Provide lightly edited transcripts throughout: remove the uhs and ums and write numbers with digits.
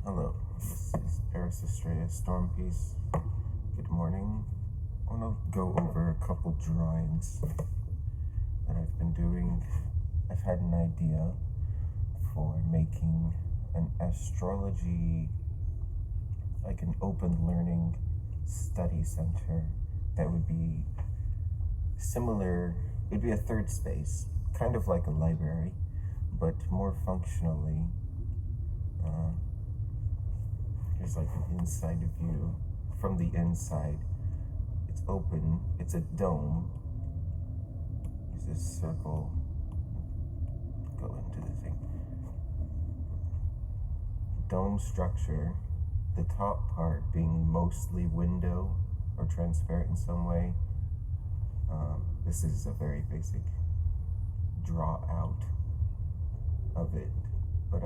Hello, this is Eris Estrella Storm Peace. Good morning. I want to go over a couple drawings that I've been doing. I've had an idea for making an astrology, like an open learning study center that would be similar. It would be a third space, kind of like a library, but more functionally. Here's like an inside view. From the inside, it's open. It's a dome. Use this circle. Go into the thing. Dome structure. The top part being mostly window or transparent in some way. This is a very basic draw out of it, but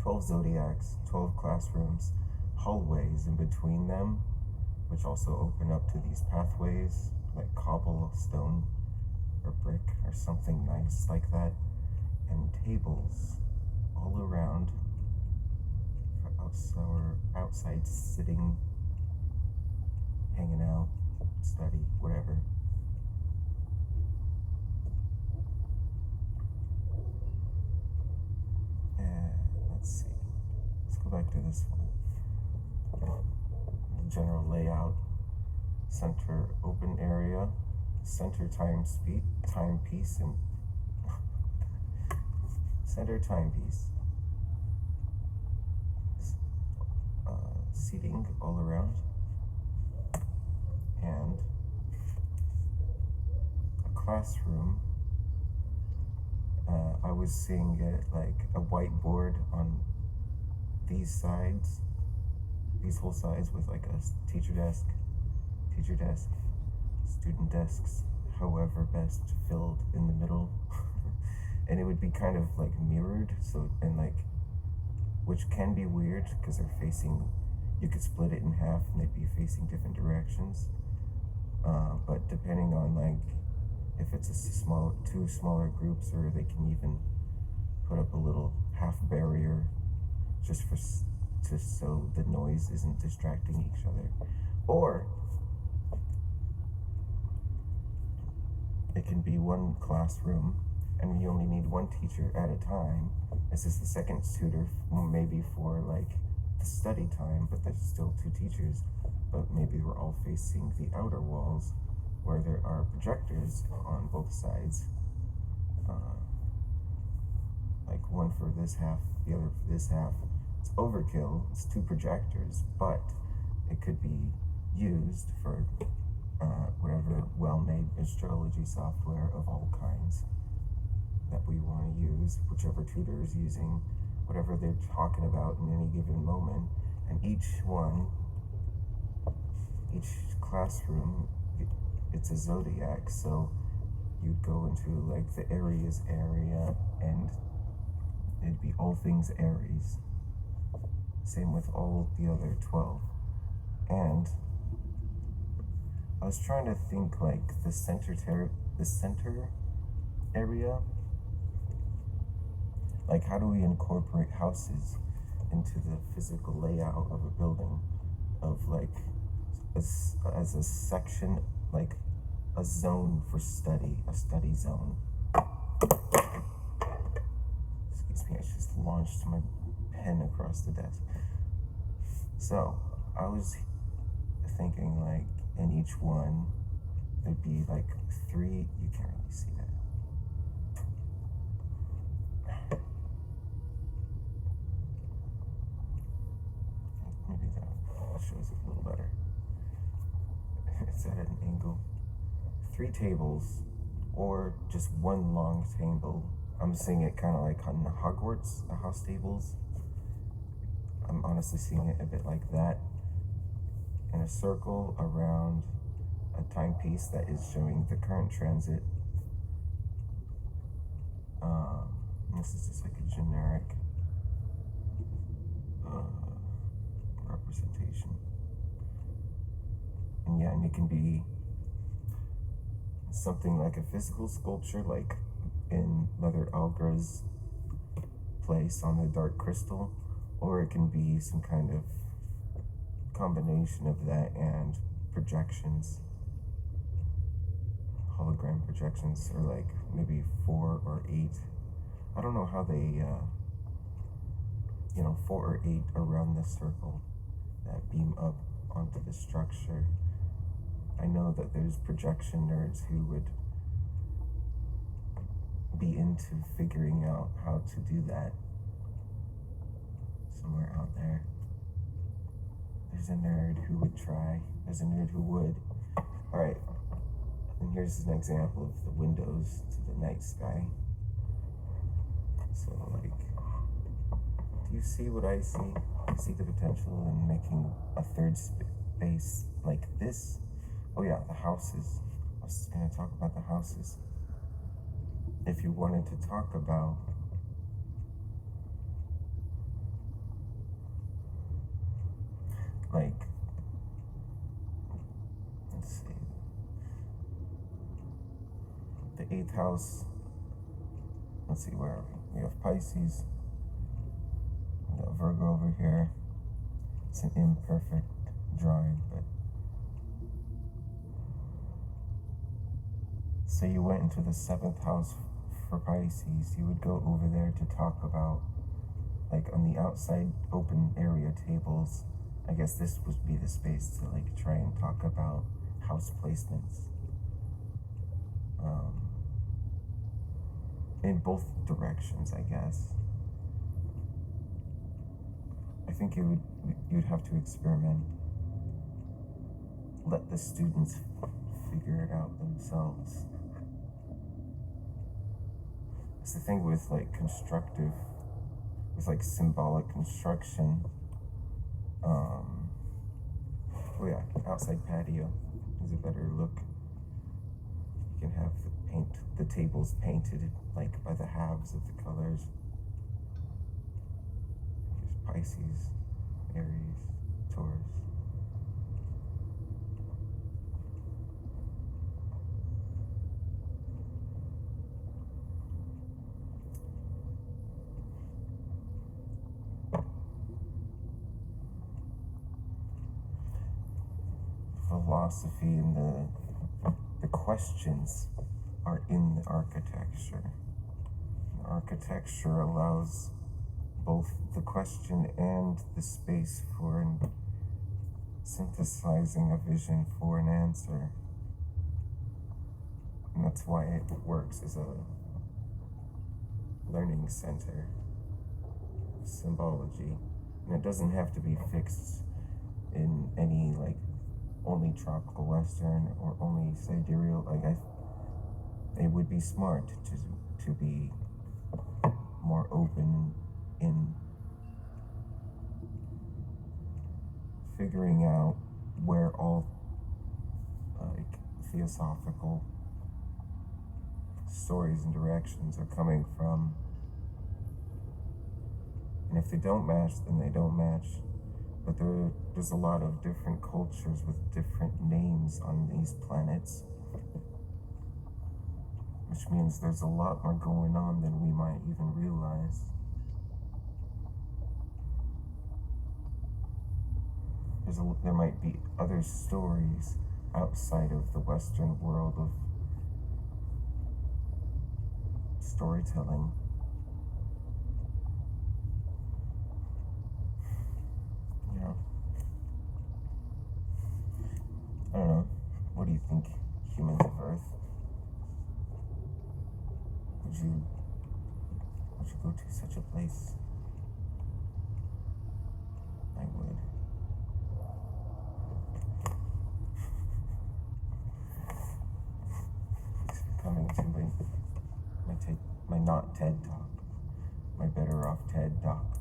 12 zodiacs, 12 classrooms, hallways in between them, which also open up to these pathways, like cobblestone or brick or something nice like that, and tables all around for outside sitting, hanging out, study, whatever. Let's see. Let's go back to this one. The general layout. Center open area. Center timepiece, and center timepiece. Seating all around. And a classroom. I was seeing it like a whiteboard on these sides, these whole sides, with like a teacher desk, student desks, however best filled in the middle. And it would be kind of like mirrored, so, and like, which can be weird because they're facing, you could split it in half and they'd be facing different directions. But depending on like, if it's two smaller groups, or they can even put up a little half barrier just so the noise isn't distracting each other. Or it can be one classroom and you only need one teacher at a time. This is the second tutor, maybe for like the study time, but there's still two teachers, but maybe we're all facing the outer walls where there are projectors on both sides. Like one for this half, the other for this half. It's overkill, it's two projectors, but it could be used for whatever well-made astrology software of all kinds that we want to use, whichever tutor is using, whatever they're talking about in any given moment. And each classroom, it's a zodiac, so you'd go into like the Aries area and it'd be all things Aries. Same with all the other 12. And I was trying to think like the center area, like how do we incorporate houses into the physical layout of a building, of like as a section, like a zone for study, a study zone. Excuse me, I just launched my pen across the desk. So I was thinking like in each one there'd be like 3, you can't really see that. Maybe that shows it a little better. It's at an angle. 3 tables, or just one long table. I'm seeing it kind of like on Hogwarts, the house tables. I'm honestly seeing it a bit like that, in a circle around a timepiece that is showing the current transit. This is just like a generic representation. And yeah, and it can be something like a physical sculpture, like in Mother Algra's place on the dark crystal, Or it can be some kind of combination of that and projections, hologram projections, or like maybe 4 or 8. I don't know how they, 4 or 8 around the circle that beam up onto the structure. I know that there's projection nerds who would be into figuring out how to do that somewhere out there. There's a nerd who would try. There's a nerd who would. Alright, and here's an example of the windows to the night sky. So, like, do you see what I see? Do you see the potential in making a third space like this? Oh yeah, the houses. I was going to talk about the houses. If you wanted to talk about like, let's see, the 8th house, let's see, where are we? We have Pisces, we got Virgo over here. It's an imperfect drawing, but say you went into the 7th house for Pisces, you would go over there to talk about, like, on the outside open area tables. I guess this would be the space to, like, try and talk about house placements. In both directions, I guess. I think you'd have to experiment. Let the students figure it out themselves. It's the thing with, like, constructive, with, like, symbolic construction. Oh yeah, outside patio is a better look. You can have the tables painted, like, by the halves of the colors. Here's Pisces, Aries, Taurus. Philosophy and the questions are in the architecture. The architecture allows both the question and the space for synthesizing a vision for an answer. And that's why it works as a learning center of symbology. And it doesn't have to be fixed in any, like, only tropical western or only sidereal. Like, it would be smart to be more open in figuring out where all, like, theosophical stories and directions are coming from. And if they don't match, then they don't match. But there's a lot of different cultures with different names on these planets, which means there's a lot more going on than we might even realize. There might be other stories outside of the Western world of storytelling. Yeah. I don't know. What do you think, humans of Earth? Would you go to such a place? I would. Thanks for coming to my not TED Talk, my Better Off TED Talk.